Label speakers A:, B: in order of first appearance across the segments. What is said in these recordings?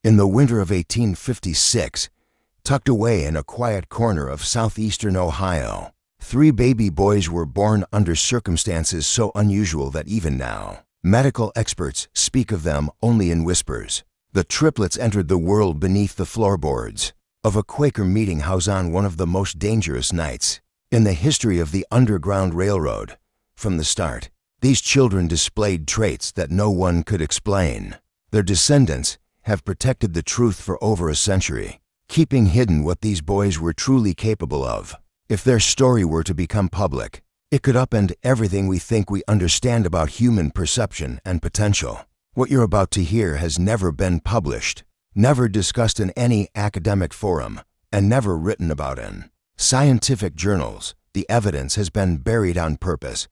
A: In the winter of 1856, tucked away in a quiet corner of southeastern Ohio, 3 baby boys were born under circumstances so unusual that even now, medical experts speak of them only in whispers. The triplets entered the world beneath the floorboards of a Quaker meeting house on one of the most dangerous nights in the history of the Underground Railroad. From the start, these children displayed traits that no one could explain. Their descendants have protected the truth for over a century, keeping hidden what these boys were truly capable of. If their story were to become public, it could upend everything we think we understand about human perception and potential. What you're about to hear has never been published, never discussed in any academic forum, and never written about in scientific journals. The evidence has been buried on purpose.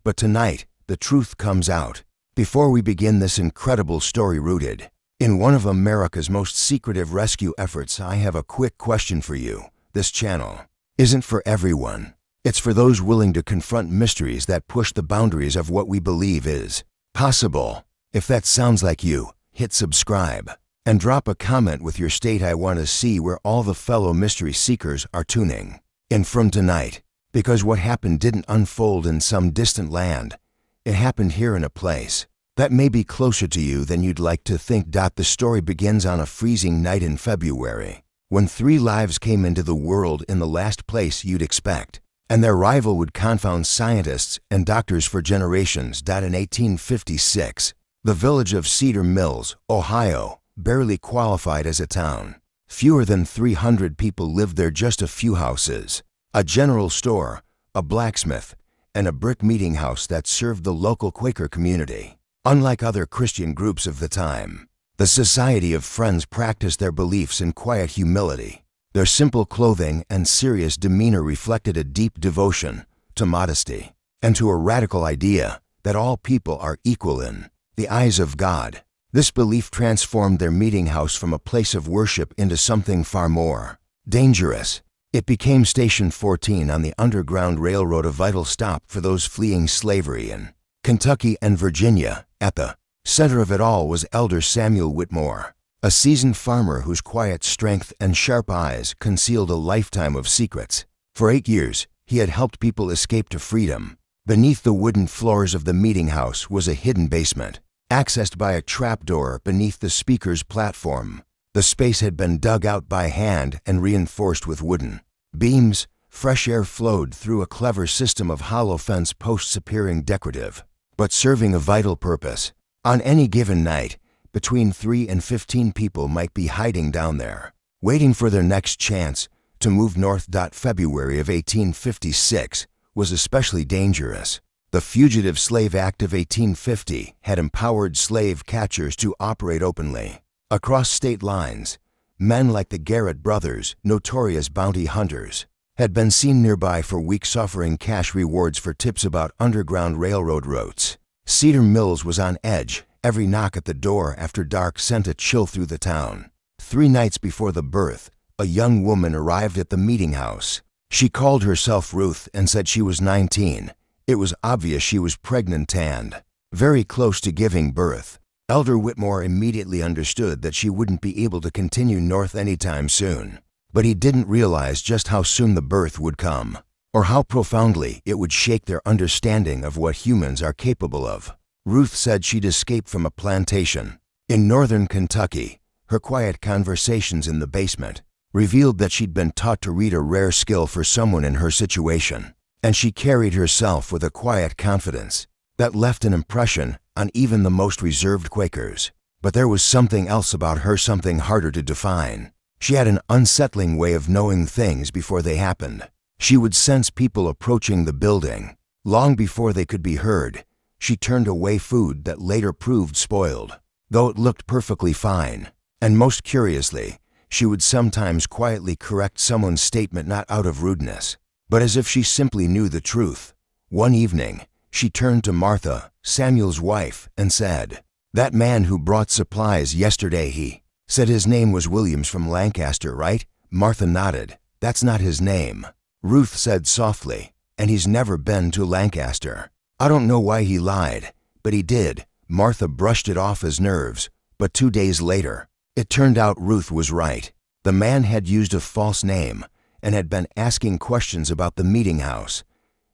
A: But tonight, the truth comes out. Before we begin this incredible story rooted in one of America's most secretive rescue efforts, I have a quick question for you. This channel isn't for everyone. It's for those willing to confront mysteries that push the boundaries of what we believe is possible. If that sounds like you, hit subscribe and drop a comment with your state. I want to see where all the fellow mystery seekers are tuning in from tonight, because what happened didn't unfold in some distant land. It happened here in a place that may be closer to you than you'd like to think. The story begins on a freezing night in February, when 3 lives came into the world in the last place you'd expect, and their arrival would confound scientists and doctors for generations. In 1856, the village of Cedar Mills, Ohio, barely qualified as a town. Fewer than 300 people lived there, just a few houses, a general store, a blacksmith, and a brick meeting house that served the local Quaker community. Unlike other Christian groups of the time, the Society of Friends practiced their beliefs in quiet humility. Their simple clothing and serious demeanor reflected a deep devotion to modesty and to a radical idea that all people are equal in the eyes of God. This belief transformed their meeting house from a place of worship into something far more dangerous. It became Station 14 on the Underground Railroad, a vital stop for those fleeing slavery in Kentucky and Virginia. At the center of it all was Elder Samuel Whitmore, a seasoned farmer whose quiet strength and sharp eyes concealed a lifetime of secrets. For 8 years, he had helped people escape to freedom. Beneath the wooden floors of the meeting house was a hidden basement, accessed by a trapdoor beneath the speaker's platform. The space had been dug out by hand and reinforced with wooden beams. Fresh air flowed through a clever system of hollow fence posts, appearing decorative, but serving a vital purpose. On any given night, between 3 and 15 people might be hiding down there, waiting for their next chance to move north. February of 1856 was especially dangerous. The Fugitive Slave Act of 1850 had empowered slave catchers to operate openly across state lines. Men like the Garrett brothers, notorious bounty hunters, had been seen nearby for weeks, offering cash rewards for tips about Underground Railroad routes. Cedar Mills was on edge. Every knock at the door after dark sent a chill through the town. 3 nights before the birth, a young woman arrived at the meeting house. She called herself Ruth and said she was 19. It was obvious she was pregnant and very close to giving birth. Elder Whitmore immediately understood that she wouldn't be able to continue north anytime soon. But he didn't realize just how soon the birth would come, or how profoundly it would shake their understanding of what humans are capable of. Ruth said she'd escaped from a plantation in northern Kentucky. Her quiet conversations in the basement revealed that she'd been taught to read, a rare skill for someone in her situation, and she carried herself with a quiet confidence that left an impression on even the most reserved Quakers. But there was something else about her, something harder to define. She had an unsettling way of knowing things before they happened. She would sense people approaching the building long before they could be heard. She turned away food that later proved spoiled, though it looked perfectly fine. And most curiously, she would sometimes quietly correct someone's statement, not out of rudeness, but as if she simply knew the truth. One evening, she turned to Martha, Samuel's wife, and said, "That man who brought supplies yesterday, he said his name was Williams from Lancaster, right?" Martha nodded. "That's not his name," Ruth said softly, "and he's never been to Lancaster." "I don't know why he lied, but he did." Martha brushed it off as nerves. But 2 days later, It turned out Ruth was right. The man had used a false name and had been asking questions about the meeting house.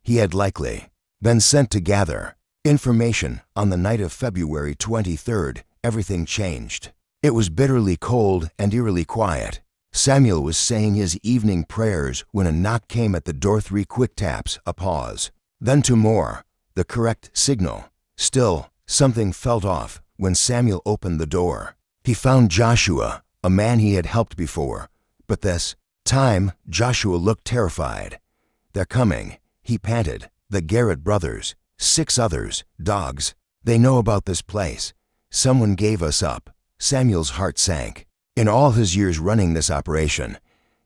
A: He had likely been sent to gather information. On the night of February 23rd, everything changed. It was bitterly cold and eerily quiet. Samuel was saying his evening prayers when a knock came at the door. 3 quick taps, a pause, then 2 more, the correct signal. Still, something felt off when Samuel opened the door. He found Joshua, a man he had helped before, but this time Joshua looked terrified. "They're coming," he panted. "The Garrett brothers, 6 others, dogs. They know about this place. Someone gave us up." Samuel's heart sank. In all his years running this operation,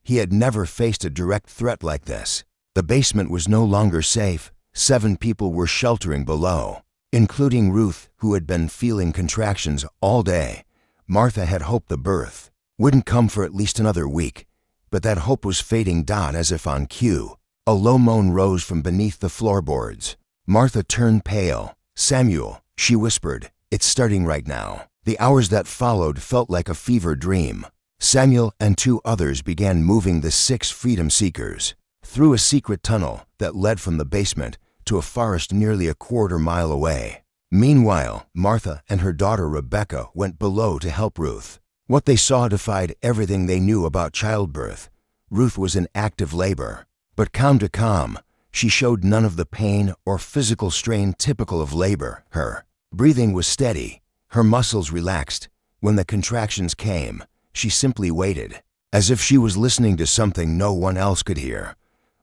A: he had never faced a direct threat like this. The basement was no longer safe. 7 people were sheltering below, including Ruth, who had been feeling contractions all day. Martha had hoped the birth wouldn't come for at least another week, but that hope was fading. As if on cue, a low moan rose from beneath the floorboards. Martha turned pale. "Samuel," she whispered, "it's starting right now." The hours that followed felt like a fever dream. Samuel and 2 others began moving the 6 freedom seekers through a secret tunnel that led from the basement to a forest nearly a quarter mile away. Meanwhile, Martha and her daughter Rebecca went below to help Ruth. What they saw defied everything they knew about childbirth. Ruth was in active labor, but calm to calm, she showed none of the pain or physical strain typical of labor. Her breathing was steady. Her muscles relaxed. When the contractions came, she simply waited, as if she was listening to something no one else could hear.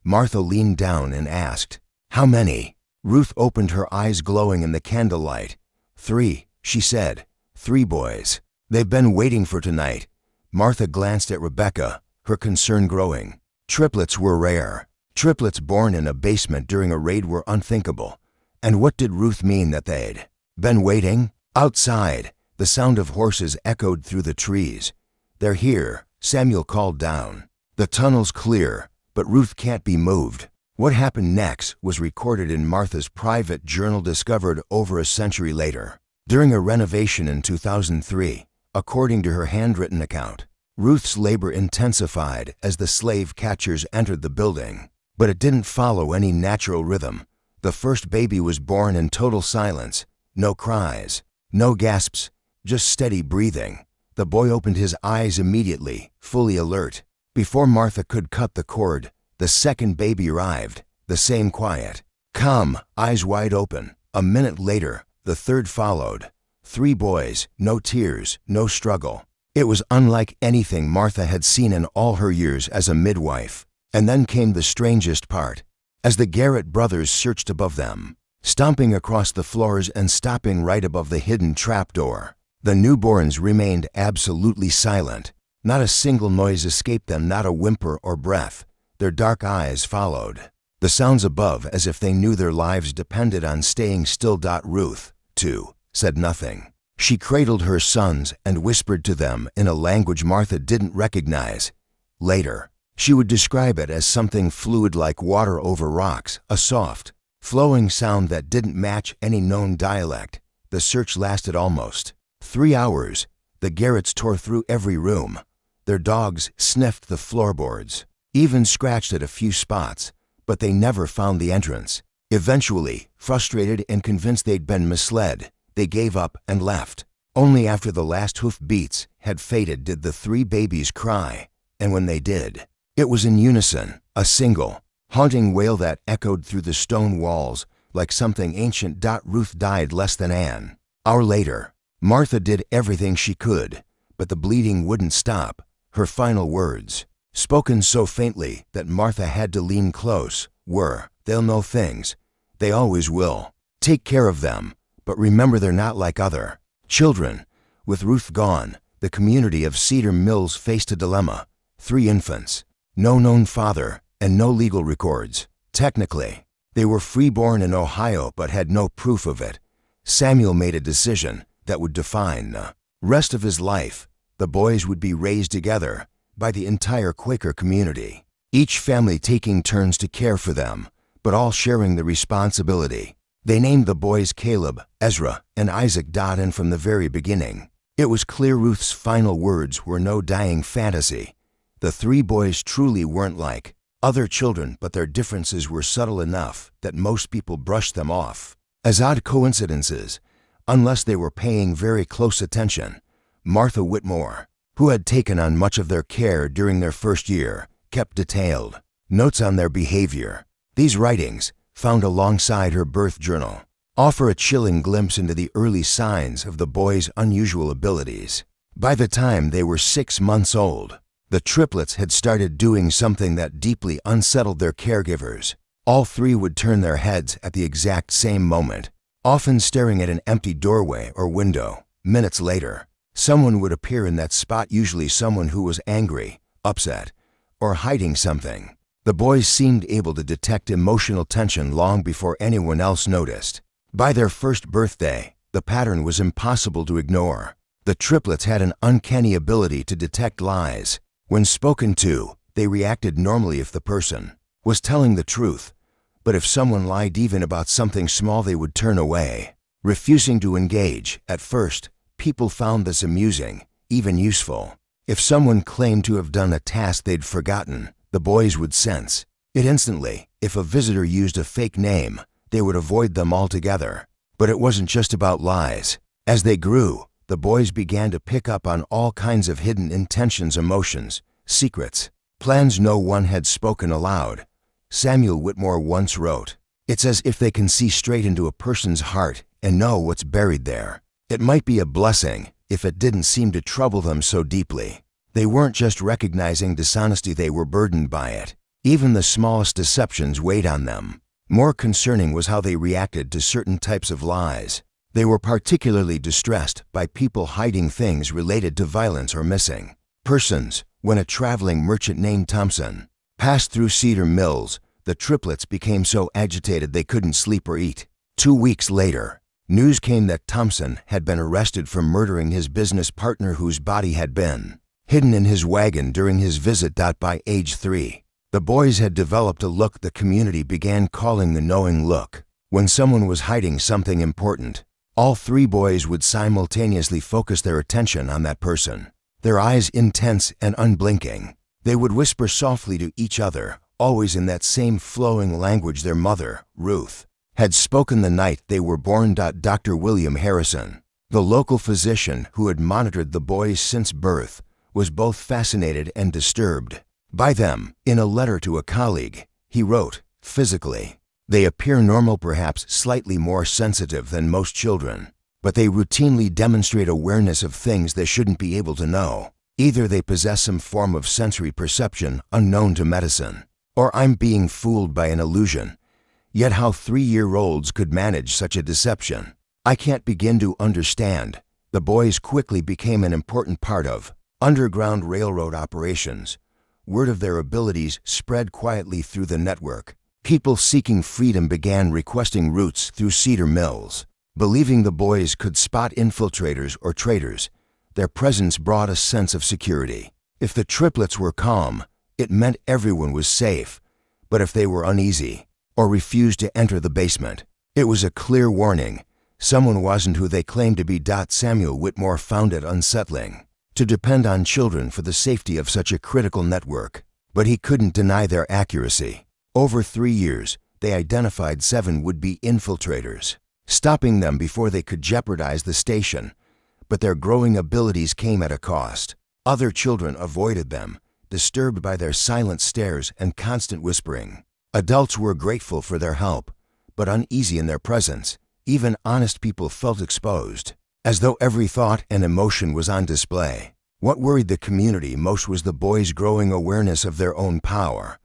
A: Martha leaned down and asked, "How many?" Ruth opened her eyes glowing in the candlelight. 3, she said. 3 boys. They've been waiting for tonight." Martha glanced at Rebecca, her concern growing. Triplets were rare. Triplets born in a basement during a raid were unthinkable. And what did Ruth mean that they'd been waiting? Outside, the sound of horses echoed through the trees. "They're here," Samuel called down. "The tunnel's clear, but Ruth can't be moved." What happened next was recorded in Martha's private journal, discovered over a century later, during a renovation in 2003. According to her handwritten account, Ruth's labor intensified as the slave catchers entered the building, but it didn't follow any natural rhythm. The first baby was born in total silence. No cries, no gasps, just steady breathing. The boy opened his eyes immediately, fully alert. Before Martha could cut the cord, the second baby arrived, the same quiet, calm, eyes wide open. A minute later, the third followed. 3 boys, no tears, no struggle. It was unlike anything Martha had seen in all her years as a midwife. And then came the strangest part. As the Garrett brothers searched above them, stomping across the floors and stopping right above the hidden trapdoor, the newborns remained absolutely silent. Not a single noise escaped them, not a whimper or breath. Their dark eyes followed the sounds above as if they knew their lives depended on staying still. Ruth, too, said nothing. She cradled her sons and whispered to them in a language Martha didn't recognize. Later, she would describe it as something fluid like water over rocks, a soft, flowing sound that didn't match any known dialect. The search lasted almost 3 hours. The Garretts tore through every room. Their dogs sniffed the floorboards, even scratched at a few spots, but they never found the entrance. Eventually, frustrated and convinced they'd been misled, they gave up and left. Only after the last hoof beats had faded did the 3 babies cry, and when they did, it was in unison, a single, haunting wail that echoed through the stone walls like something ancient. Ruth died less than an hour later. Martha did everything she could, but the bleeding wouldn't stop. Her final words, spoken so faintly that Martha had to lean close, were, "They'll know things. They always will. Take care of them, but remember they're not like other children." With Ruth gone, the community of Cedar Mills faced a dilemma. 3 infants, no known father, and no legal records. Technically, they were freeborn in Ohio but had no proof of it. Samuel made a decision that would define the rest of his life. The boys would be raised together by the entire Quaker community, each family taking turns to care for them, but all sharing the responsibility. They named the boys Caleb, Ezra, and Isaac. And from the very beginning, It was clear Ruth's final words were no dying fantasy. The three boys truly weren't like other children, but their differences were subtle enough that most people brushed them off as odd coincidences, unless they were paying very close attention. Martha Whitmore, who had taken on much of their care during their first year, kept detailed notes on their behavior. These writings, found alongside her birth journal, offer a chilling glimpse into the early signs of the boys' unusual abilities. By the time they were 6 months old, the triplets had started doing something that deeply unsettled their caregivers. All three would turn their heads at the exact same moment, often staring at an empty doorway or window. Minutes later, someone would appear in that spot, usually someone who was angry, upset, or hiding something. The boys seemed able to detect emotional tension long before anyone else noticed. By their first birthday, the pattern was impossible to ignore. The triplets had an uncanny ability to detect lies. When spoken to, they reacted normally if the person was telling the truth, but if someone lied even about something small, they would turn away, refusing to engage. At first, people found this amusing, even useful. If someone claimed to have done a task they'd forgotten, the boys would sense it instantly. If a visitor used a fake name, they would avoid them altogether. But it wasn't just about lies. As they grew, the boys began to pick up on all kinds of hidden intentions, emotions, secrets, plans no one had spoken aloud. Samuel Whitmore once wrote, "It's as if they can see straight into a person's heart and know what's buried there." It might be a blessing if it didn't seem to trouble them so deeply. They weren't just recognizing dishonesty, they were burdened by it. Even the smallest deceptions weighed on them. More concerning was how they reacted to certain types of lies. They were particularly distressed by people hiding things related to violence or missing persons. When a traveling merchant named Thompson passed through Cedar Mills, the triplets became so agitated they couldn't sleep or eat. 2 weeks later, news came that Thompson had been arrested for murdering his business partner, whose body had been hidden in his wagon during his visit. By age 3, the boys had developed a look the community began calling the knowing look. When someone was hiding something important, all three boys would simultaneously focus their attention on that person, their eyes intense and unblinking. They would whisper softly to each other, always in that same flowing language their mother, Ruth, had spoken the night they were born. Dr. William Harrison, the local physician who had monitored the boys since birth, was both fascinated and disturbed by them. In a letter to a colleague, he wrote, "Physically, they appear normal, perhaps slightly more sensitive than most children, but they routinely demonstrate awareness of things they shouldn't be able to know. Either they possess some form of sensory perception unknown to medicine, or I'm being fooled by an illusion. Yet how 3-year-olds could manage such a deception, I can't begin to understand." The boys quickly became an important part of Underground Railroad operations. Word of their abilities spread quietly through the network. People seeking freedom began requesting routes through Cedar Mills. Believing the boys could spot infiltrators or traitors, their presence brought a sense of security. If the triplets were calm, it meant everyone was safe. But if they were uneasy or refused to enter the basement, it was a clear warning. Someone wasn't who they claimed to be. Samuel Whitmore found it unsettling to depend on children for the safety of such a critical network, but he couldn't deny their accuracy. Over 3 years, they identified 7 would-be infiltrators, stopping them before they could jeopardize the station. But their growing abilities came at a cost. Other children avoided them, disturbed by their silent stares and constant whispering. Adults were grateful for their help, but uneasy in their presence. Even honest people felt exposed, as though every thought and emotion was on display. What worried the community most was the boys' growing awareness of their own power.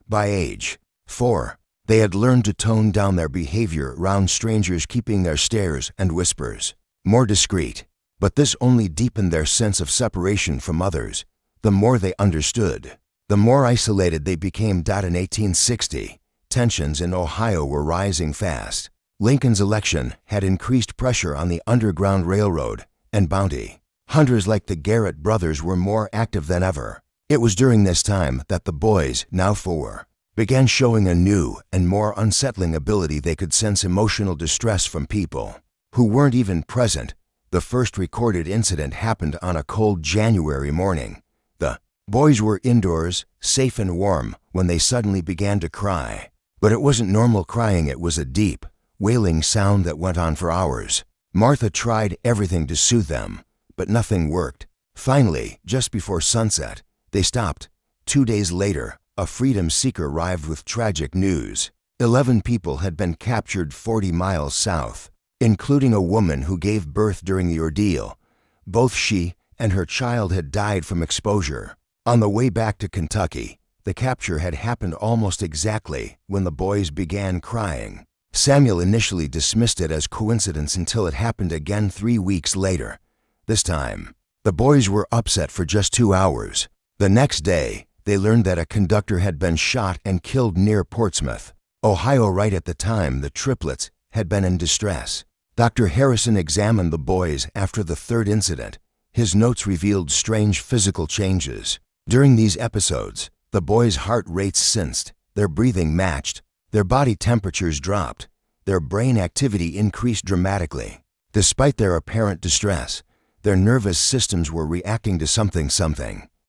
A: By age 4, they had learned to tone down their behavior around strangers, keeping their stares and whispers more discreet. But this only deepened their sense of separation from others. The more they understood, the more isolated they became. In 1860, tensions in Ohio were rising fast. Lincoln's election had increased pressure on the Underground Railroad and bounty hunters like the Garrett brothers were more active than ever. It was during this time that the boys, now 4, began showing a new and more unsettling ability. They could sense emotional distress from people who weren't even present. The first recorded incident happened on a cold January morning. The boys were indoors, safe and warm, when they suddenly began to cry. But it wasn't normal crying, it was a deep, wailing sound that went on for hours. Martha tried everything to soothe them, but nothing worked. Finally, just before sunset, they stopped. 2 days later, a freedom seeker arrived with tragic news. 11 people had been captured 40 miles south, including a woman who gave birth during the ordeal. Both she and her child had died from exposure. On the way back to Kentucky, the capture had happened almost exactly when the boys began crying. Samuel initially dismissed it as coincidence until it happened again 3 weeks later. This time, the boys were upset for just 2 hours. The next day, they learned that a conductor had been shot and killed near Portsmouth, Ohio. Right at the time, the triplets had been in distress. Dr. Harrison examined the boys after the third incident. His notes revealed strange physical changes. During these episodes, the boys' heart rates synced, their breathing matched, their body temperatures dropped, their brain activity increased dramatically. Despite their apparent distress, their nervous systems were reacting to something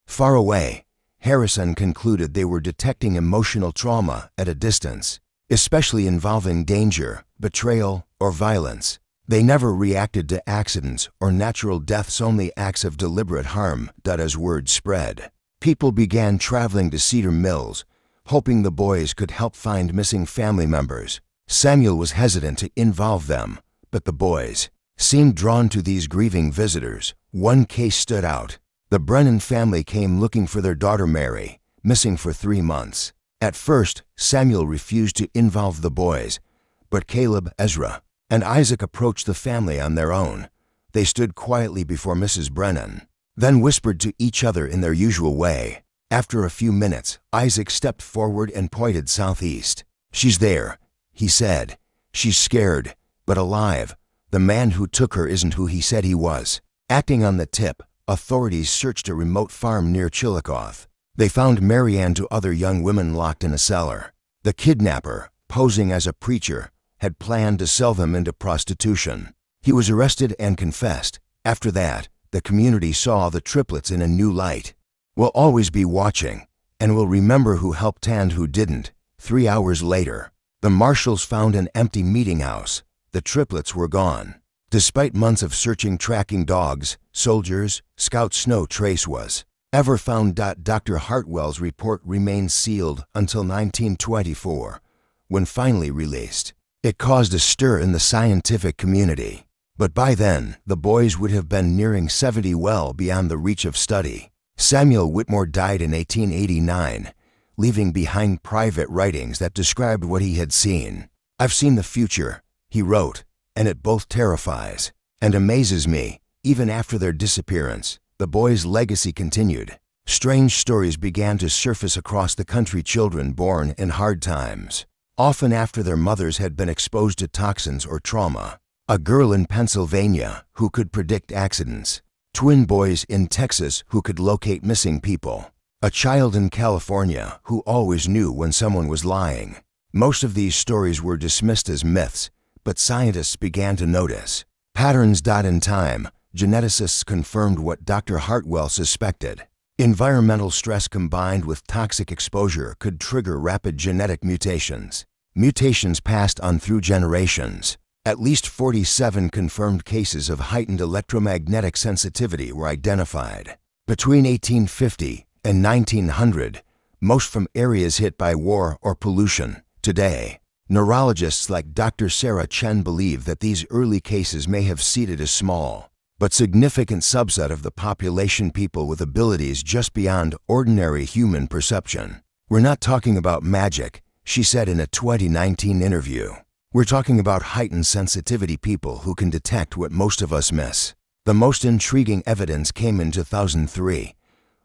A: far away. Harrison concluded they were detecting emotional trauma at a distance, especially involving danger, betrayal, or violence. They never reacted to accidents or natural deaths, only acts of deliberate harm. As word spread, people began traveling to Cedar Mills, hoping the boys could help find missing family members. Samuel was hesitant to involve them, but the boys seemed drawn to these grieving visitors. One case stood out. The Brennan family came looking for their daughter Mary, missing for 3 months. At first, Samuel refused to involve the boys, but Caleb, Ezra, and Isaac approached the family on their own. They stood quietly before Mrs. Brennan, then whispered to each other in their usual way. After a few minutes, Isaac stepped forward and pointed southeast. "She's there," he said. "She's scared, but alive. The man who took her isn't who he said he was." Acting on the tip, authorities searched a remote farm near Chillicothe. They found Mary and 2 other young women locked in a cellar. The kidnapper, posing as a preacher, had planned to sell them into prostitution. He was arrested and confessed. After that, the community saw the triplets in a new light. We'll always be watching, and we'll remember who helped and who didn't. 3 hours later, the marshals found an empty meeting house. The triplets were gone. Despite months of searching, tracking dogs, soldiers, scouts, no trace was ever found. Dr. Hartwell's report remained sealed until 1924, when finally released. It caused a stir in the scientific community. But by then, the boys would have been nearing 70, well beyond the reach of study. Samuel Whitmore died in 1889, leaving behind private writings that described what he had seen. "I've seen the future," he wrote, "and it both terrifies and amazes me." Even after their disappearance, the boys' legacy continued. Strange stories began to surface across the country. Children born in hard times, often after their mothers had been exposed to toxins or trauma. A girl in Pennsylvania who could predict accidents. Twin boys in Texas who could locate missing people. A child in California who always knew when someone was lying. Most of these stories were dismissed as myths, but scientists began to notice patterns. In time, geneticists confirmed what Dr. Hartwell suspected. Environmental stress combined with toxic exposure could trigger rapid genetic mutations. Mutations passed on through generations. At least 47 confirmed cases of heightened electromagnetic sensitivity were identified. Between 1850 and 1900, most from areas hit by war or pollution. Today, neurologists like Dr. Sarah Chen believe that these early cases may have seeded a small but significant subset of the population, people with abilities just beyond ordinary human perception. "We're not talking about magic," she said in a 2019 interview. "We're talking about heightened sensitivity, people who can detect what most of us miss." The most intriguing evidence came in 2003.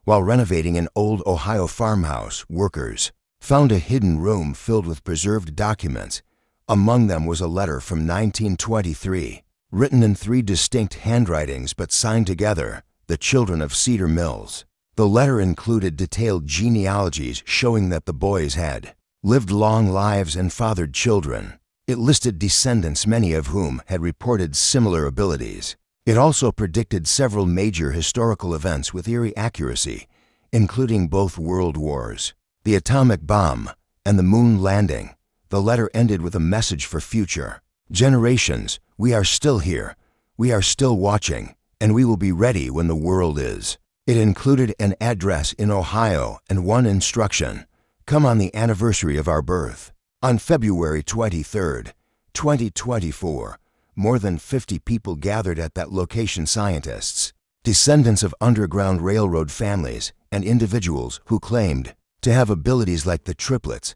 A: While renovating an old Ohio farmhouse, workers found a hidden room filled with preserved documents. Among them was a letter from 1923, written in 3 distinct handwritings but signed together, "The Children of Cedar Mills." The letter included detailed genealogies showing that the boys had lived long lives and fathered children. It listed descendants, many of whom had reported similar abilities. It also predicted several major historical events with eerie accuracy, including both world wars, the atomic bomb, and the moon landing. The letter ended with a message for future generations. We are still here, we are still watching, and we will be ready when the world is. It included an address in Ohio and one instruction: come on the anniversary of our birth. On February 23, 2024, more than 50 people gathered at that location. Scientists, descendants of Underground Railroad families, and individuals who claimed to have abilities like the Triplets.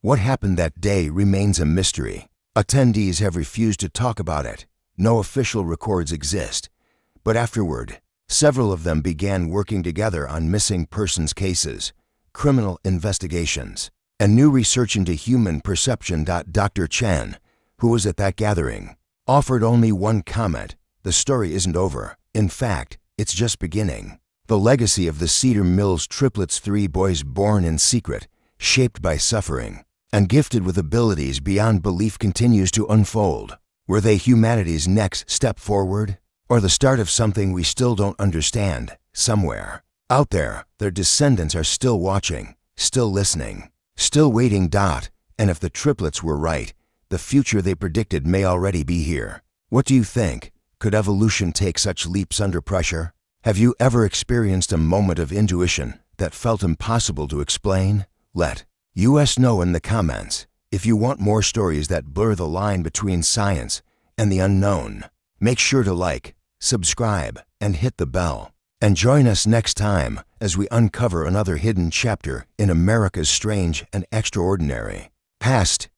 A: What happened that day remains a mystery. Attendees have refused to talk about it. No official records exist. But afterward, several of them began working together on missing persons cases, criminal investigations, and new research into human perception. Dr. Chen, who was at that gathering, offered only one comment: the story isn't over. In fact, it's just beginning. The legacy of the Cedar Mills Triplets, 3 boys born in secret, shaped by suffering, and gifted with abilities beyond belief, continues to unfold. Were they humanity's next step forward? Or the start of something we still don't understand? Somewhere out there, their descendants are still watching, still listening, still waiting. And if the Triplets were right, the future they predicted may already be here. What do you think? Could evolution take such leaps under pressure? Have you ever experienced a moment of intuition that felt impossible to explain? Let us know in the comments. If you want more stories that blur the line between science and the unknown, make sure to like, subscribe, and hit the bell. And join us next time as we uncover another hidden chapter in America's strange and extraordinary past.